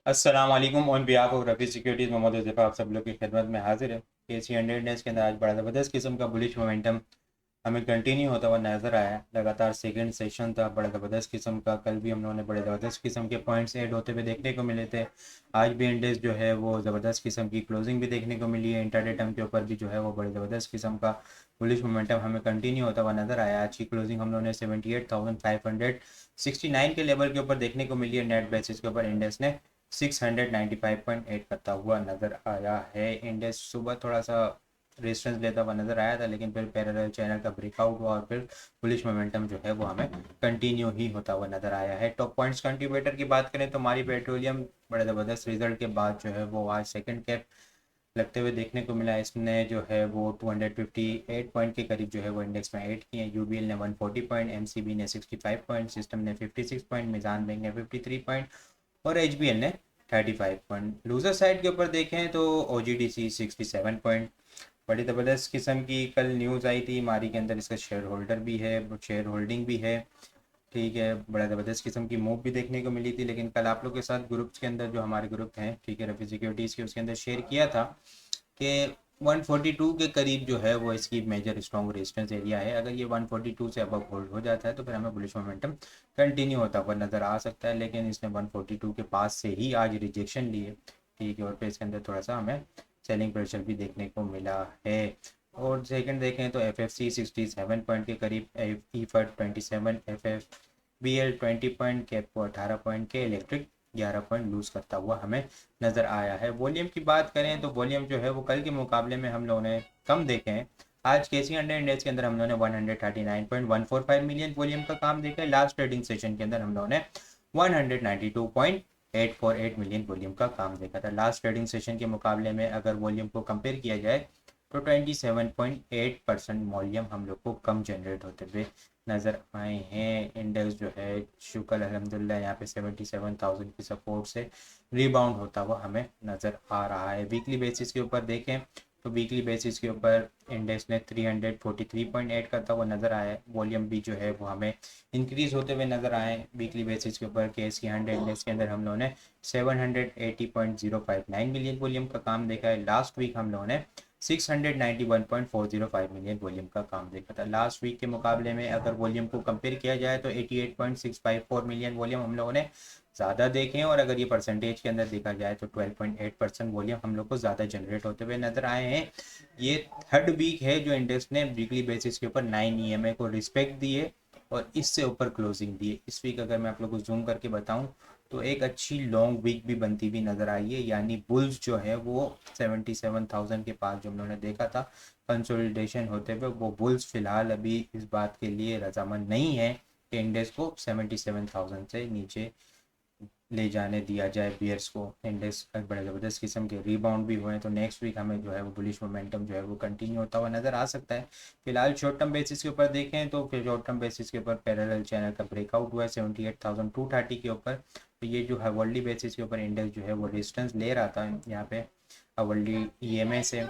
अस्सलाम वालेकुम on behalf of Rafi Securities Mohammad Huzaifa आप सब लोग की खिदमत में हाजिर है। KC 100 डेज़ के अंदर आज बड़ा ज़बरदस्त किस्म का बुलिश मोमेंटम हमें कंटिन्यू होता हुआ नज़र आया। लगातार सेकंड सेशन था बड़ा ज़बरदस्त किस्म का। कल भी हम लोगों ने बड़े ज़बरदस्त किस्म के पॉइंट्स ऐड होते हुए देखने को मिले थे। आज भी इंडेक्स जो है वो ज़बरदस्त किस्म की क्लोजिंग भी देखने को मिली है। इंटरडे टर्म के ऊपर भी जो है वो बड़े ज़बरदस्त किस्म का बुलिश मोमेंटम हमें कंटिन्यू होता हुआ नज़र आया। आज की क्लोजिंग हम लोगों ने 78,569 के लेवल के ऊपर देखने को मिली है। नेट बेसिस के ऊपर इंडेक्स ने 695.8 करता हुआ नज़र आया है। इंडेक्स सुबह थोड़ा सा रेजिस्टेंस लेता हुआ नज़र आया था, लेकिन फिर पैरेलल चैनल का ब्रेकआउट हुआ और फिर बुलिश मोमेंटम जो है वो हमें कंटिन्यू ही होता हुआ नज़र आया है। टॉप पॉइंट्स कंट्रीब्यूटर की बात करें तो हमारी पेट्रोलियम बड़े ज़बरदस्त रिजल्ट के बाद जो है वो आज सेकंड कैप लगते हुए देखने को मिला। इसने जो है वो 258 पॉइंट के करीब जो है वो इंडेक्स में ऐड किए हैं। यूबीएल ने 140 पॉइंट, एमसीबी ने 65 पॉइंट, सिस्टम ने 56 पॉइंट, मिजान बैंक ने 53 पॉइंट और एचबीएल ने 35 पॉइंट। लूजर साइड के ऊपर देखें तो ओजीडीसी 67 पॉइंट। बड़ी ज़बरदस्त किस्म की कल न्यूज़ आई थी मारी के अंदर, इसका शेयर होल्डर भी है, शेयर होल्डिंग भी है। ठीक है, बड़ा ज़बरदस्त किस्म की मूव भी देखने को मिली थी। लेकिन कल आप लोग के साथ ग्रुप्स के अंदर जो हमारे ग्रुप हैं, ठीक है, रफी सिक्योरिटीज़ के, उसके अंदर शेयर किया था कि 142 के करीब जो है वो इसकी मेजर स्ट्रॉन्ग रेजिस्टेंस एरिया है। अगर ये 142 से अबव होल्ड हो जाता है तो फिर हमें बुलिश मोमेंटम कंटिन्यू होता हुआ नज़र आ सकता है। लेकिन इसने 142 के पास से ही आज रिजेक्शन लिए, ठीक है, और फिर इसके अंदर थोड़ा सा हमें सेलिंग प्रेशर भी देखने को मिला है। और सेकंड देखें तो एफ एफ सी 67 पॉइंट के करीब, EFERT 27, F F B L 20 point, KAPCO 18 point के, इलेक्ट्रिक 11 पॉइंट लूज करता हुआ हमें नज़र आया है। वॉल्यूम की बात करें तो वॉल्यूम जो है वो कल के मुकाबले में हम लोगों ने कम देखे हैं। आज केसी 100 इंडेक्स के अंदर हम लोगों ने 139.145 मिलियन वॉल्यूम का काम देखा है। लास्ट ट्रेडिंग सेशन के अंदर हम लोगों ने 192.848 मिलियन वॉल्यूम का काम देखा था। लास्ट ट्रेडिंग सेशन के मुकाबले में अगर वॉल्यूम को कंपेयर किया जाए तो 27.8% वॉल्यूम हम लोग को कम जनरेट होते हुए नज़र आए हैं। इंडेक्स जो है शुक्र अल्हम्दुलिल्लाह यहाँ पे 77,000 की सपोर्ट से रिबाउंड होता हुआ हमें नज़र आ रहा है। वीकली बेसिस के ऊपर देखें तो वीकली बेसिस के ऊपर इंडेक्स ने 343.8 करता हुआ नज़र आया है। वॉल्यूम भी जो है वो हमें इंक्रीज होते हुए नज़र आए। वीकली बेसिस के ऊपर केस की 100 इंडेक्स के अंदर हम लोगों ने 780.059 मिलियन वॉल्यूम का काम देखा है। लास्ट वीक हम लोगों ने 691.405 मिलियन वॉल्यूम का काम देखा था। लास्ट वीक के मुकाबले में अगर वॉल्यूम को कंपेयर किया जाए तो 88.654 मिलियन वॉल्यूम हम लोगों ने ज़्यादा देखे हैं। और अगर ये परसेंटेज के अंदर देखा जाए तो 12.8% वॉल्यूम हम लोग को ज़्यादा जनरेट होते हुए नजर आए हैं। ये थर्ड वीक है जो इंडेक्स ने वीकली बेसिस के ऊपर 9 ईएमए को रिस्पेक्ट दी है और इससे ऊपर क्लोजिंग दी है। इस वीक अगर मैं आप लोग को जूम करके बताऊं तो एक अच्छी लॉन्ग वीक भी बनती हुई नजर आई है। यानी बुल्स जो है वो 77,000 के पास जो हम लोगों ने देखा था कंसोलिडेशन होते हुए, वो बुल्स फिलहाल अभी इस बात के लिए रजामंद नहीं है कि इंडेक्स को 77,000 से नीचे ले जाने दिया जाए बियर्स को। इंडेक्स बड़े ज़बरदस्त किस्म के रिबाउंड भी हुए हैं तो नेक्स्ट वीक हमें जो है वो बुलिश मोमेंटम जो है वो कंटिन्यू होता हुआ नज़र आ सकता है। फिलहाल शॉर्ट टर्म बेसिस के ऊपर देखें तो फिर शॉर्ट टर्म बेसिस के ऊपर पैरेलल चैनल का ब्रेकआउट हुआ है 78,230 के ऊपर। तो ये जो है वर्ल्डली बेसिस के ऊपर इंडेक्स जो है वो रेजिस्टेंस ले रहा था यहाँ पे वर्ल्डली ईएमए से,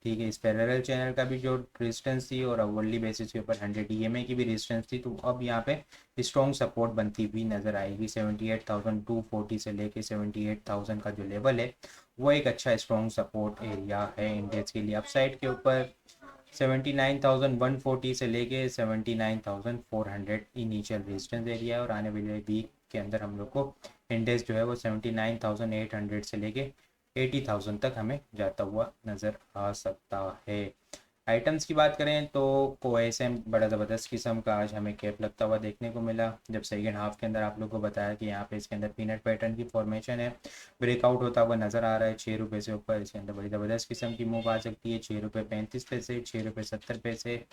ठीक है। इस पैरेलल चैनल का भी जो रेजिस्टेंस थी और अवर्ली बेसिस के ऊपर 100 ईएमए की भी रेजिस्टेंस थी, तो अब यहाँ पे स्ट्रॉन्ग सपोर्ट बनती हुई नजर आएगी। 78,240 से लेके 78,000 का जो लेवल है वो एक अच्छा स्ट्रॉन्ग सपोर्ट एरिया है इंडेक्स के लिए। अपसाइड के ऊपर 79,140 से लेके 79,400 इनिशियल रेजिस्टेंस एरिया है। और आने वाले वीक के अंदर हम लोग को इंडेक्स जो है वो 79,800 से लेके 80,000 तक हमें जाता हुआ नज़र आ सकता है। आइटम्स की बात करें तो कोएसएम बड़ा ज़बरदस्त किस्म का आज हमें कैप लगता हुआ देखने को मिला। जब सेकेंड हाफ के अंदर आप लोग को बताया कि यहाँ पे इसके अंदर पीनट पैटर्न की फॉर्मेशन है, ब्रेकआउट होता हुआ नज़र आ रहा है 6 रुपये से ऊपर। इसके अंदर बड़ी ज़बरदस्त किस्म की मूव आ सकती है 6 रुपये 35 पैसे, 6 रुपये 70 पैसे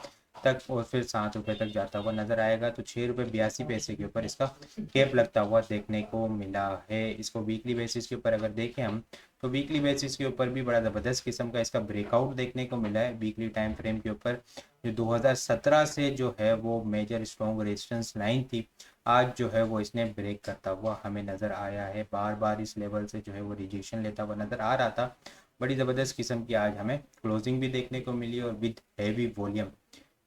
तक, और फिर 7 रुपये तक जाता हुआ नज़र आएगा। तो 6 रुपये 82 पैसे के ऊपर इसका कैप लगता हुआ देखने को मिला है। इसको वीकली बेसिस के ऊपर अगर देखें हम तो वीकली बेसिस के ऊपर भी बड़ा ज़बरदस्त किस्म का इसका ब्रेकआउट देखने को मिला है। वीकली टाइम फ्रेम के ऊपर जो 2017 से जो है वो मेजर स्ट्रॉन्ग रेजिस्टेंस लाइन थी, आज जो है वो इसने ब्रेक करता हुआ हमें नज़र आया है। बार बार इस लेवल से जो है वो रिजेक्शन लेता हुआ नज़र आ रहा था। बड़ी ज़बरदस्त किस्म की आज हमें क्लोजिंग भी देखने को मिली और विद हैवी वॉल्यूम,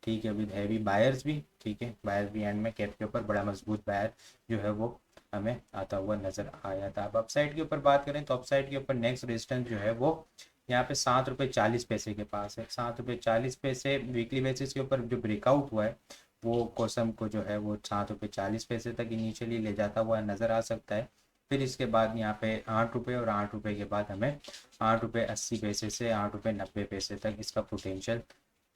ठीक है, विद हैवी बायर्स भी, ठीक है, बायर भी एंड में कैप के ऊपर बड़ा मजबूत बायर जो है वो हमें आता हुआ नज़र आया था। अब अपसाइड के ऊपर बात करें तो अपसाइड के ऊपर नेक्स्ट रेजिस्टेंस जो है वो यहाँ पे 7 रुपये 40 पैसे के पास है। 7 रुपये 40 पैसे वीकली बेसिस के ऊपर जो ब्रेकआउट हुआ है वो कोसम को जो है वो 7 रुपये 40 पैसे तक इनिशियली ले जाता हुआ नज़र आ सकता है। फिर इसके बाद यहाँ पे 8 रुपये और 8 रुपये के बाद हमें 8 रुपये 80 पैसे से 8 रुपये 90 पैसे तक इसका पोटेंशियल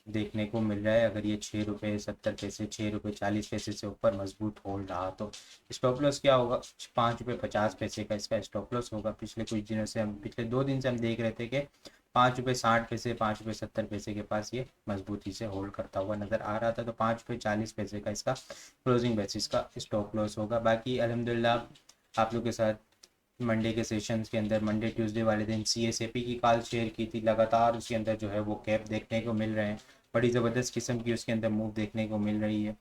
देखने को मिल रहा है। अगर ये 6 रुपये 70 पैसे 6 रुपये 40 पैसे से ऊपर मजबूत होल्ड रहा तो स्टॉप लॉस क्या होगा, 5 रुपये 50 पैसे का इसका स्टॉप लॉस होगा। पिछले कुछ दिनों से हम पिछले 2 दिन से हम देख रहे थे कि 5 रुपये 60 पैसे 5 रुपये 70 पैसे के पास ये मजबूती से होल्ड करता हुआ नज़र आ रहा था। तो 5 रुपये 40 पैसे का इसका क्लोजिंग बेसिस का स्टॉप लॉस होगा। बाकी अल्हम्दुलिल्लाह आप लोग के साथ मंडे के सेशंस के अंदर मंडे ट्यूसडे वाले दिन CSAP की कॉल शेयर की थी। लगातार उसके अंदर जो है वो कैप देखने को मिल रहे हैं, बड़ी ज़बरदस्त किस्म की उसके अंदर मूव देखने को मिल रही है।